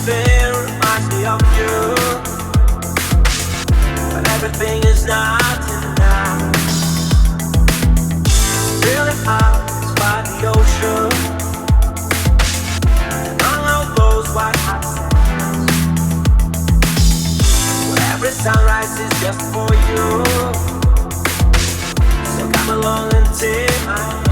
Everything reminds me of you, but everything is not enough. Feeling out by the ocean, and all of those white hot sands, where every sunrise is just for you. So come along and take my hand.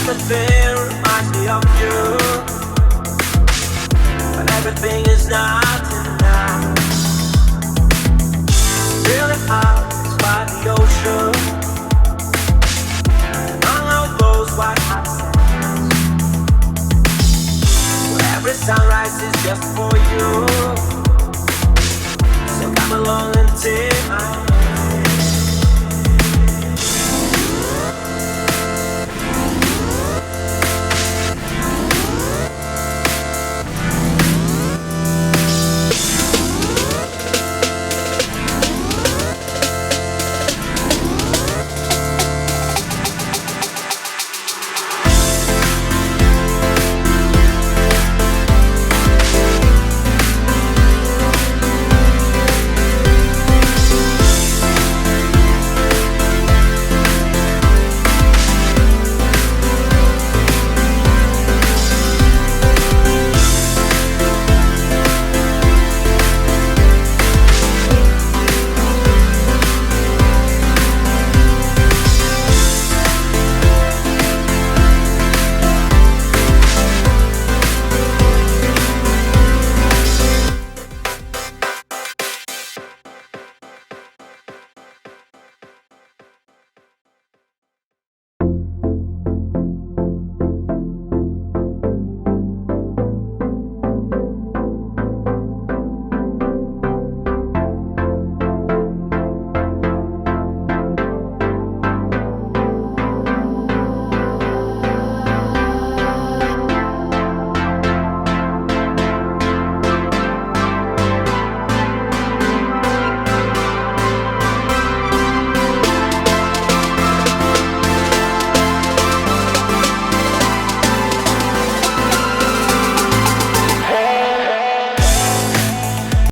Everything reminds me of you, but everything is not enough. Feeling out by the ocean, and all of those white hot sands, where every sunrise is just for you. So come along and take my hand.